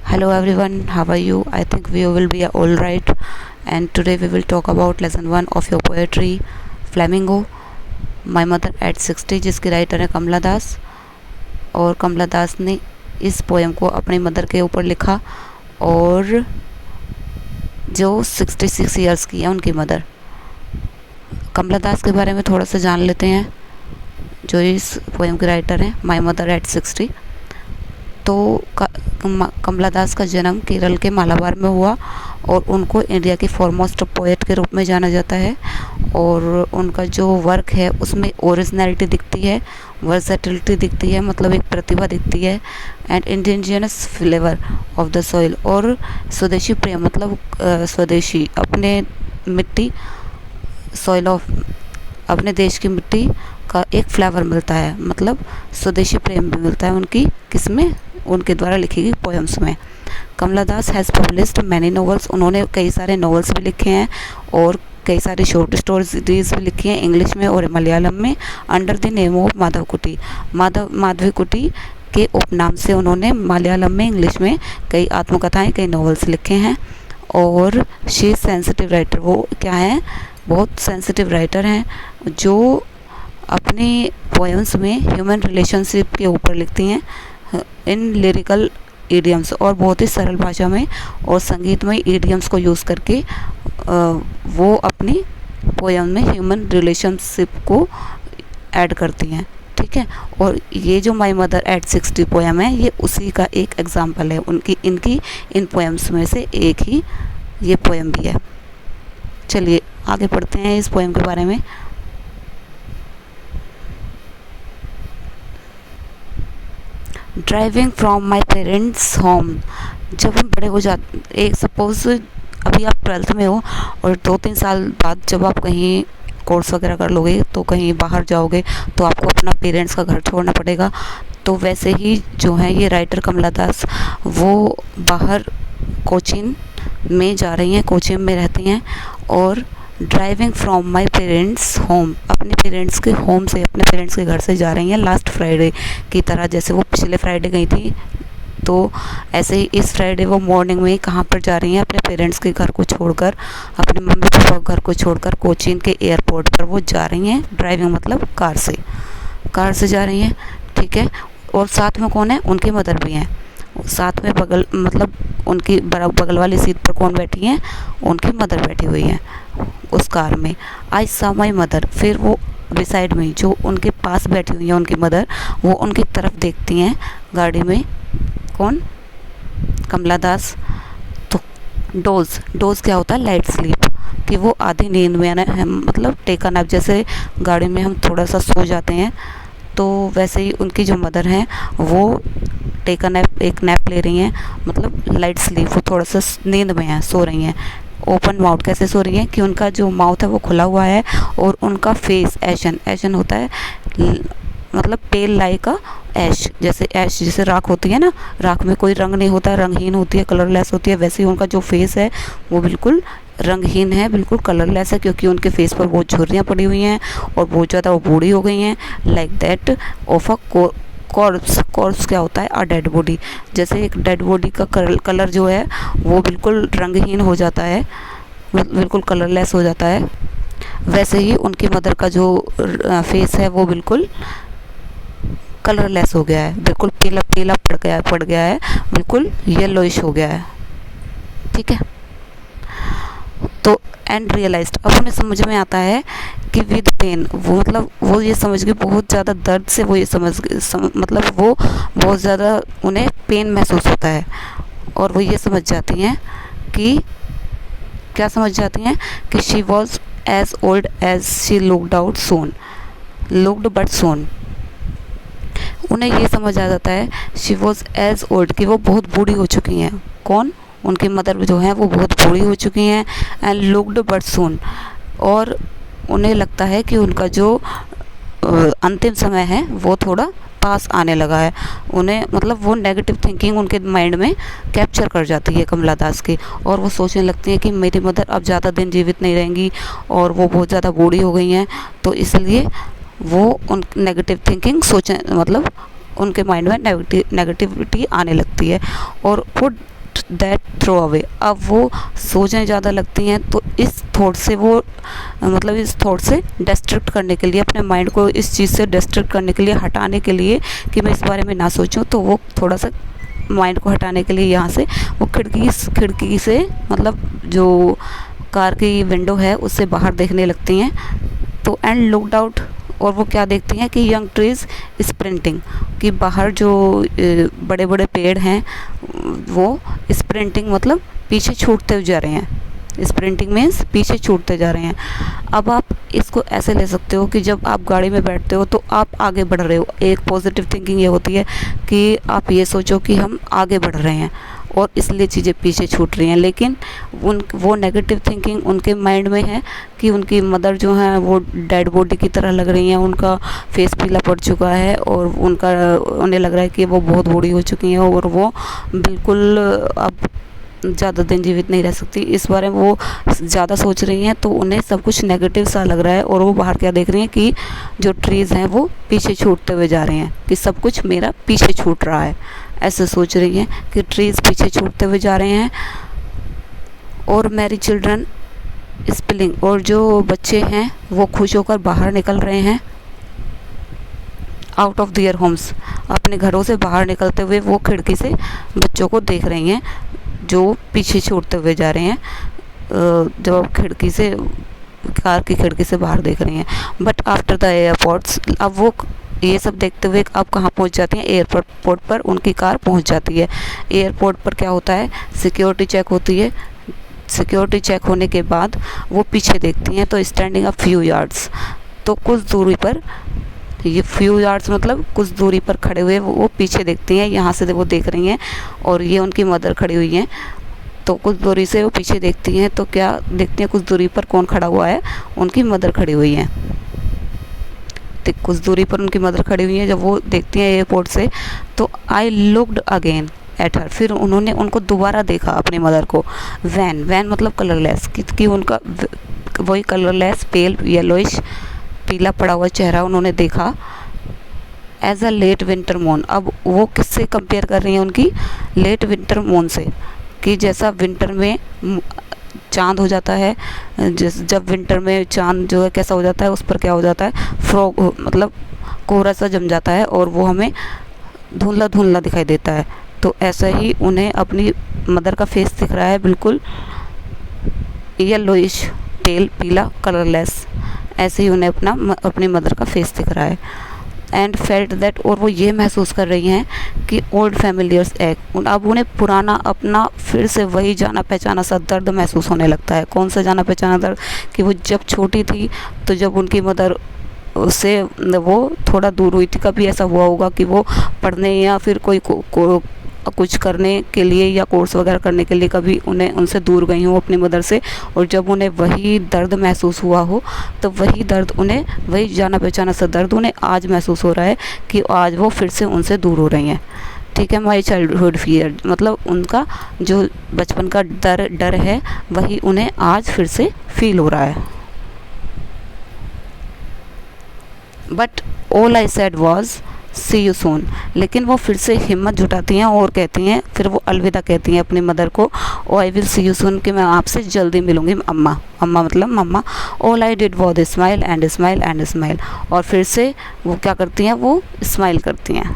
Hello everyone, how are you? I think we will be all right. And today we will talk about lesson 1 of your poetry, Flamingo, My Mother at 60, जिसकी writer है कमला दास। और कमला दास ने इस poem को अपनी mother के ऊपर लिखा, और जो 66 ईयर्स की है उनकी मदर। कमला दास के बारे में थोड़ा सा जान लेते हैं, जो इस पोएम की राइटर हैं, माई मदर एट 60। तो कमला दास का जन्म केरल के मालाबार में हुआ और उनको इंडिया की फॉरमोस्ट पोएट के रूप में जाना जाता है। और उनका जो वर्क है उसमें ओरिजिनलिटी दिखती है, वर्सेटिलिटी दिखती है, मतलब एक प्रतिभा दिखती है, and indigenous flavour of the soil, और स्वदेशी प्रेम, मतलब स्वदेशी, अपने मिट्टी, सॉइल ऑफ, अपने देश की मिट्टी का एक फ्लेवर मिलता है, मतलब स्वदेशी प्रेम भी मिलता है उनकी किसमें, उनके द्वारा लिखी गई पोएम्स में। कमला दास हैज़ पब्लिश्ड मैनी नॉवेल्स, उन्होंने कई सारे नॉवेल्स भी लिखे हैं और कई सारी शॉर्ट स्टोरीज भी लिखी हैं इंग्लिश में और मलयालम में, under the name of माधवकुटी। Madhavikutty के उपनाम से उन्होंने मलयालम में, इंग्लिश में कई आत्मकथाएं, कई नॉवेल्स लिखे हैं। और शी सेंसिटिव राइटर, वो क्या है, बहुत सेंसिटिव राइटर हैं, जो अपनी पोएम्स में ह्यूमन रिलेशनशिप के ऊपर लिखती हैं इन लिरिकल ईडियम्स, और बहुत ही सरल भाषा में और संगीतमय ईडियम्स को यूज़ करके वो अपनी पोएम में ह्यूमन रिलेशनशिप को ऐड करती हैं। ठीक है, और ये जो माई मदर एट 60 पोएम है, ये उसी का एक एग्जाम्पल है, इनकी इन पोएम्स में से एक ही ये पोएम भी है। चलिए आगे पढ़ते हैं इस पोएम के बारे में। Driving from my parents home, जब हम बड़े हो जाते, एक सपोज अभी आप 12th में हो और 2-3 साल बाद जब आप कहीं कोर्स वगैरह कर लोगे, तो कहीं बाहर जाओगे, तो आपको अपना पेरेंट्स का घर छोड़ना पड़ेगा। तो वैसे ही जो है ये राइटर कमला दास, वो बाहर कोचीन में जा रही हैं, कोचीन में रहती हैं, और driving from my parents home, अपने पेरेंट्स के होम से, अपने पेरेंट्स के घर से जा रही हैं लास्ट फ्राइडे की तरह। जैसे वो पिछले फ्राइडे गई थी, तो ऐसे ही इस फ्राइडे वो मॉर्निंग में कहाँ पर जा रही हैं, अपने पेरेंट्स के घर को छोड़कर, अपने मम्मी पापा के घर को छोड़कर कोचीन के एयरपोर्ट पर वो जा रही हैं। ड्राइविंग मतलब कार से जा रही हैं। ठीक है, और साथ में कौन है, उनकी मदर भी हैं साथ में, बगल, मतलब उनकी बगल वाली सीट पर कौन बैठी हैं, उनकी मदर बैठी हुई हैं उस कार में। आई सा माई मदर, फिर वो बिसाइड में, जो उनके पास बैठी हुई है उनकी मदर, वो उनकी तरफ देखती हैं गाड़ी में, कौन, कमला दास। तो डोज क्या होता है, लाइट स्लीप, कि वो आधी नींद में है, मतलब टेकन अप, जैसे गाड़ी में हम थोड़ा सा सो जाते हैं, तो वैसे ही उनकी जो मदर हैं वो टेकन अप, एक नैप ले रही हैं, मतलब लाइट स्लीप, वो थोड़ा सा नींद में है, सो रही हैं। ओपन माउथ, कैसे सो रही है कि उनका जो माउथ है वो खुला हुआ है, और उनका फेस एशन होता है, मतलब पेल लाइक का ऐश, जैसे राख होती है ना, राख में कोई रंग नहीं होता, रंगहीन होती है, कलरलेस होती है, वैसे ही उनका जो फेस है वो बिल्कुल रंगहीन है, बिल्कुल कलरलेस है, क्योंकि उनके फेस पर बहुत झुर्रियाँ पड़ी हुई हैं और बहुत ज़्यादा वो बूढ़ी हो गई हैं, like that of a corps क्या होता है, अ डेड बॉडी, जैसे एक डेड बॉडी का कलर जो है वो बिल्कुल रंगहीन हो जाता है, बिल्कुल कलरलेस हो जाता है, वैसे ही उनकी मदर का जो फेस है वो बिल्कुल कलरलेस हो गया है, बिल्कुल पीला पड़ गया है, बिल्कुल येलोइश हो गया है। ठीक है, तो एंड रियलाइज्ड, अब उन्हें समझ में आता है कि विद पेन, वो मतलब वो ये समझ गई, बहुत ज़्यादा दर्द से वो ये मतलब वो बहुत ज़्यादा उन्हें पेन महसूस होता है, और वो ये समझ जाती हैं कि, क्या समझ जाती हैं कि she was as old as she looked but soon, उन्हें ये समझ आ जाता है, शी वॉज एज ओल्ड, कि वो बहुत बूढ़ी हो चुकी हैं, कौन, उनकी मदर जो हैं वो बहुत बूढ़ी हो चुकी हैं, एंड लुक्ड बट सून, और उन्हें लगता है कि उनका जो अंतिम समय है वो थोड़ा पास आने लगा है। उन्हें, मतलब वो नेगेटिव थिंकिंग उनके माइंड में कैप्चर कर जाती है कमला दास की, और वो सोचने लगती है कि मेरी मदर अब ज़्यादा दिन जीवित नहीं रहेंगी और वो बहुत ज़्यादा बूढ़ी हो गई हैं, तो इसलिए वो उन नेगेटिव थिंकिंग सोचें, मतलब उनके माइंड में नेगेटिविटी आने लगती है, और वो दैट थ्रो अवे। अब वो सोचने ज़्यादा लगती हैं, तो इस थॉट से वो मतलब इस थॉट से डिस्ट्रैक्ट करने के लिए, अपने माइंड को इस चीज़ से डिस्ट्रैक्ट करने के लिए, हटाने के लिए कि मैं इस बारे में ना सोचूं, तो वो थोड़ा सा माइंड को हटाने के लिए यहाँ से वो खिड़की से मतलब जो कार की विंडो है उससे बाहर देखने लगती हैं। तो एंड लुकड आउट, और वो क्या देखती हैं कि यंग ट्रीज स्प्रिंटिंग, कि बाहर जो बड़े बड़े पेड़ हैं वो स्प्रिंटिंग मतलब पीछे छूटते हुए जा रहे हैं। स्प्रिंटिंग मीन्स पीछे छूटते जा रहे हैं। अब आप इसको ऐसे ले सकते हो कि जब आप गाड़ी में बैठते हो तो आप आगे बढ़ रहे हो। एक पॉजिटिव थिंकिंग ये होती है कि आप ये सोचो कि हम आगे बढ़ रहे हैं और इसलिए चीज़ें पीछे छूट रही हैं। लेकिन वो नेगेटिव थिंकिंग उनके माइंड में है कि उनकी मदर जो हैं वो डेड बॉडी की तरह लग रही हैं, उनका फेस पीला पड़ चुका है और उन्हें लग रहा है कि वो बहुत बूढ़ी हो चुकी हैं और वो बिल्कुल अब ज़्यादा दिन जीवित नहीं रह सकती। इस बारे में वो ज़्यादा सोच रही हैं, तो उन्हें सब कुछ नेगेटिव सा लग रहा है और वो बाहर क्या देख रही हैं कि जो ट्रीज़ हैं वो पीछे छूटते हुए जा रहे हैं, कि सब कुछ मेरा पीछे छूट रहा है। ऐसे सोच रही हैं कि ट्रीज़ पीछे छूटते हुए जा रहे हैं। और मैरी चिल्ड्रन स्पिलिंग, और जो बच्चे हैं वो खुश होकर बाहर निकल रहे हैं आउट ऑफ दियर होम्स। अपने घरों से बाहर निकलते हुए वो खिड़की से बच्चों को देख रही हैं जो पीछे छूटते हुए जा रहे हैं। जब खिड़की से कार की खिड़की से बाहर देख रही हैं। बट आफ्टर द एयरपोर्ट्स, अब वो ये सब देखते हुए अब कहाँ पहुँच जाती हैं, एयरपोर्ट पर उनकी कार पहुँच जाती है। एयरपोर्ट पर क्या होता है, सिक्योरिटी चेक होती है। सिक्योरिटी चेक होने के बाद वो पीछे देखती हैं तो स्टैंडिंग अ फ्यू यार्ड्स, तो कुछ दूरी पर, ये फ्यू यार्ड्स मतलब कुछ दूरी पर खड़े हुए वो पीछे देखती हैं। यहाँ से वो देख रही हैं और ये उनकी मदर खड़ी हुई हैं, तो कुछ दूरी से वो पीछे देखती हैं तो क्या देखती हैं, कुछ दूरी पर कौन खड़ा हुआ है, उनकी मदर खड़ी हुई हैं। तो कुछ दूरी पर उनकी मदर खड़ी हुई हैं। जब वो देखती हैं एयरपोर्ट से, तो I looked again at her, फिर उन्होंने उनको दोबारा देखा अपनी मदर को। वैन मतलब कलरलेस, कि उनका वही कलरलेस पेल येलोइश पीला पड़ा हुआ चेहरा उन्होंने देखा। As a late winter moon, अब वो किससे कंपेयर कर रही हैं, उनकी लेट विंटर मून से, कि जैसा विंटर में चांद हो जाता है, जब विंटर में चांद जो है कैसा हो जाता है, उस पर क्या हो जाता है, फ्रॉग मतलब कोहरा सा जम जाता है और वो हमें धुंधला धुंधला दिखाई देता है। तो ऐसा ही उन्हें अपनी मदर का फेस दिख रहा है, बिल्कुल येलोइश पेल पीला कलरलेस, ऐसे ही उन्हें अपनी मदर का फेस दिख रहा है। एंड फेल्ट दैट, और वो ये महसूस कर रही हैं कि ओल्ड फैमिलियर्स एक, अब उन्हें पुराना अपना फिर से वही जाना पहचाना सा दर्द महसूस होने लगता है। कौन सा जाना पहचाना दर्द, कि वो जब छोटी थी तो जब उनकी मदर उससे वो थोड़ा दूर हुई थी, कभी ऐसा हुआ होगा कि वो पढ़ने या फिर कोई कुछ करने के लिए या कोर्स वगैरह करने के लिए कभी उन्हें उनसे दूर गई हूँ अपनी मदर से, और जब उन्हें वही दर्द महसूस हुआ हो, तो वही दर्द उन्हें, वही जाना पहचाना सा दर्द उन्हें आज महसूस हो रहा है कि आज वो फिर से उनसे दूर हो रही हैं। ठीक है, माई चाइल्डहुड फियर, मतलब उनका जो बचपन का डर है वही उन्हें आज फिर से फील हो रहा है। But all I said was see you soon, लेकिन वो फिर से हिम्मत जुटाती हैं और कहती हैं, फिर वो अलविदा कहती हैं अपनी मदर को, ओ आई विल सी यू सून, कि मैं आपसे जल्दी मिलूंगी अम्मा। अम्मा मतलब mamma. All I did was smile and smile and smile, और फिर से वो क्या करती हैं, वो स्माइल करती हैं।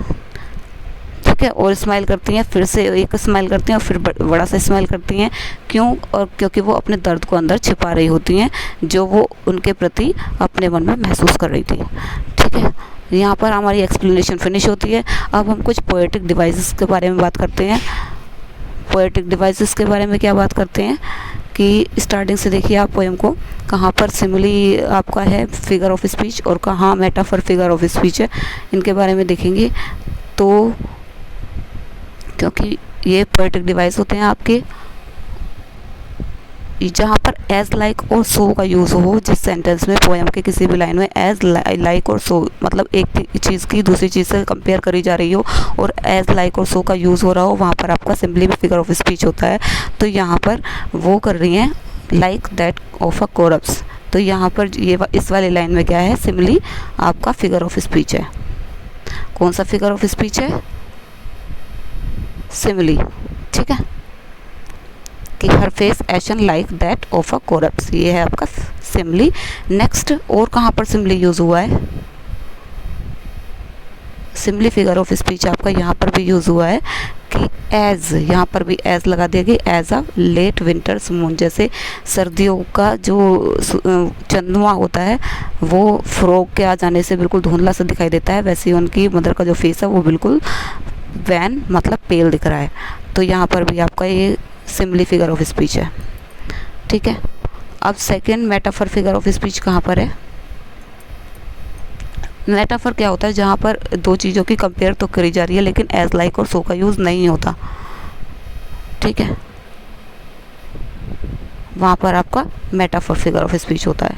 ठीक है, और स्माइल करती हैं, फिर से एक स्माइल करती हैं और फिर बड़ा सा स्माइल करती हैं। क्यों, और क्योंकि वो अपने दर्द को अंदर छिपा रही होती हैं जो वो उनके प्रति अपने मन में महसूस कर रही थी। ठीक है, यहाँ पर हमारी एक्सप्लेनेशन फिनिश होती है। अब हम कुछ पोएटिक डिवाइसेस के बारे में बात करते हैं। पोएटिक डिवाइसेस के बारे में क्या बात करते हैं कि स्टार्टिंग से देखिए आप पोएम को, कहाँ पर सिमिली आपका है फिगर ऑफ स्पीच और कहाँ मेटाफर फिगर ऑफ स्पीच है, इनके बारे में देखेंगे। तो क्योंकि ये पोएटिक डिवाइस होते हैं आपके, जहाँ पर एज लाइक और सो का यूज़ हो, जिस सेंटेंस में पोएम के किसी भी लाइन में एज लाइक और सो मतलब एक चीज़ की दूसरी चीज़ से कंपेयर करी जा रही हो और एज लाइक और सो का यूज़ हो रहा हो, वहाँ पर आपका सिंपली भी फिगर ऑफ स्पीच होता है। तो यहाँ पर वो कर रही हैं लाइक दैट ऑफ अ कोरप्स, तो यहाँ पर ये इस वाली लाइन में क्या है, सिंपली आपका फिगर ऑफ स्पीच है। कौन सा फिगर ऑफ स्पीच है, सिमिली। ठीक है, her face ashen like that of a corpse. ये है आपका सिमली। नेक्स्ट, और कहाँ पर सिमली यूज़ हुआ है? सिमली फिगर ऑफ स्पीच आपका यहाँ पर भी यूज़ हुआ है कि एज, यहाँ पर भी एज लगा दिया कि as a late winter's moon, जैसे सर्दियों का जो चंद्रमा होता है वो फ्रॉग के आ जाने से बिल्कुल धुंधला सा दिखाई देता है, वैसे ही उनकी मदर का जो फेस है वो बिल्कुल वैन मतलब पेल दिख रहा है। तो यहाँ पर भी आपका ये सिमली फिगर ऑफ स्पीच है। ठीक है, अब second metaphor figure of speech कहाँ पर है? मेटाफर क्या होता है? जहाँ पर दो चीज़ों की कंपेयर तो करी जा रही है लेकिन एज, लाइक और सो का यूज़ नहीं होता। ठीक है, वहाँ पर आपका मेटाफर फिगर ऑफ स्पीच होता है।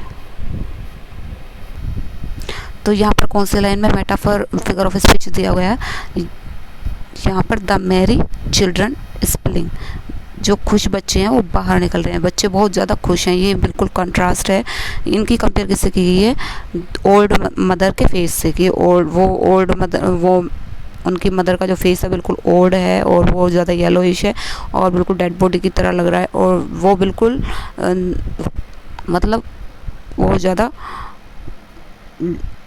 तो यहाँ पर कौन सी लाइन में मेटाफर फिगर ऑफ स्पीच दिया गया है? यहाँ पर द मैरी चिल्ड्रन स्पिलिंग, जो खुश बच्चे हैं वो बाहर निकल रहे हैं, बच्चे बहुत ज़्यादा खुश हैं। ये बिल्कुल कंट्रास्ट है। इनकी कंपेयर किससे की गई है? ओल्ड मदर के फेस से कि ओल्ड मदर, वो उनकी मदर का जो फेस है बिल्कुल ओल्ड है और वो ज़्यादा येलोइश है और बिल्कुल डेड बॉडी की तरह लग रहा है, और वो बिल्कुल मतलब वो ज़्यादा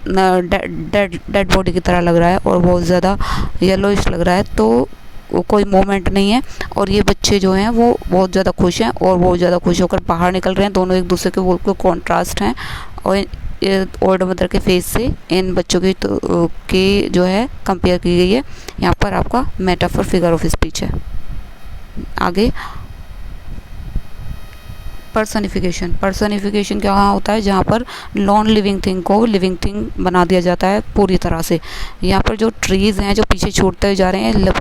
डेड बॉडी की तरह लग रहा है और बहुत ज़्यादा येलोइश लग रहा है, तो वो कोई मोमेंट नहीं है। और ये बच्चे जो हैं वो बहुत ज़्यादा खुश हैं और बहुत ज़्यादा खुश होकर बाहर निकल रहे हैं। दोनों एक दूसरे के बिल्कुल कॉन्ट्रास्ट हैं और ओल्ड मदर के फेस से इन बच्चों की जो है कंपेयर की गई है। यहाँ पर आपका मेटाफर फिगर ऑफ स्पीच है। आगे पर्सनिफिकेशन क्या होता है? जहाँ पर नॉन लिविंग थिंग को लिविंग थिंग बना दिया जाता है पूरी तरह से। यहाँ पर जो ट्रीज़ हैं जो पीछे छूटते जा रहे हैं,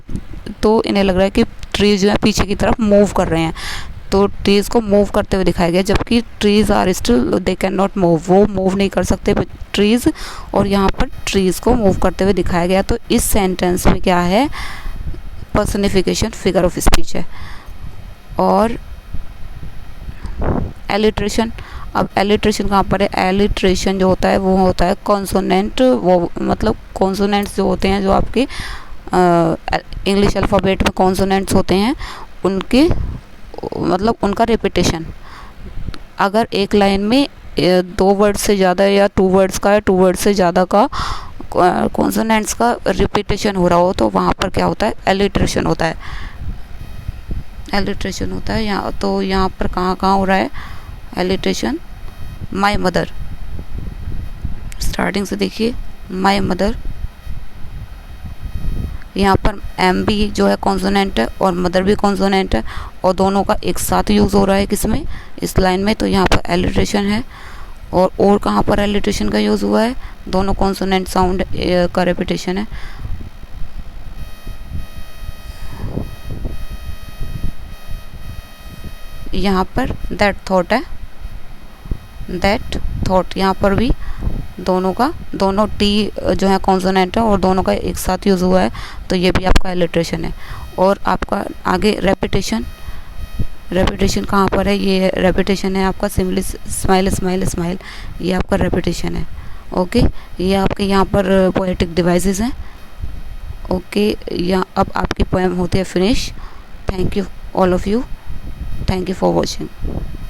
तो इन्हें लग रहा है कि ट्रीज़ जो है पीछे की तरफ मूव कर रहे हैं, तो ट्रीज़ को मूव करते हुए दिखाया गया, जबकि trees are still, they can not move, वो मूव नहीं कर सकते ट्रीज़, और यहाँ पर ट्रीज़ को मूव करते हुए दिखाया गया। तो इस सेंटेंस में क्या है? पर्सनिफिकेशन फिगर ऑफ स्पीच है। और एलिट्रेशन, अब एलिट्रेशन कहाँ पर है? एलिट्रेशन जो होता है वो होता है कॉन्सोनेंट, वो मतलब कॉन्सोनेंट्स जो होते हैं, जो आपके इंग्लिश अल्फ़ाबेट में कॉन्सोनेंट्स होते हैं, उनके मतलब उनका रिपीटेशन। अगर एक लाइन में 2 वर्ड से ज़्यादा या 2 वर्ड्स का या 2 वर्ड से ज़्यादा का कॉन्सोनेंट्स का रिपीटेशन हो रहा हो तो वहाँ पर क्या होता है? एलिट्रेशन होता है। एलिट्रेशन होता है यहाँ, तो यहाँ पर कहाँ हो रहा है एलिट्रेशन? माय मदर, स्टार्टिंग से देखिए, माय मदर। यहाँ पर एम भी जो है कॉन्सोनेंट है और मदर भी कॉन्सोनेंट है, और दोनों का एक साथ यूज़ हो रहा है किसमें? इस लाइन में। तो यहाँ पर एलिट्रेशन है। और कहाँ पर एलिट्रेशन का यूज़ हुआ है? दोनों कॉन्सोनेंट साउंड का रेपिटेशन है। यहाँ पर दैट थॉट है, दैट थॉट, यहाँ पर भी दोनों टी जो है कॉन्सोनेंट है और दोनों का एक साथ यूज़ हुआ है, तो ये भी आपका एलिट्रेशन है। और आपका आगे रेपिटेशन कहाँ पर है? ये रेपिटेशन है आपका सिंपली स्माइल स्माइल स्माइल, ये आपका रेपिटेशन है। ओके, ये आपके यहाँ पर पोएटिक डिवाइसेस हैं। ओके, यहाँ अब आपकी पोएम होती है finish. Thank you all of you, thank you for watching.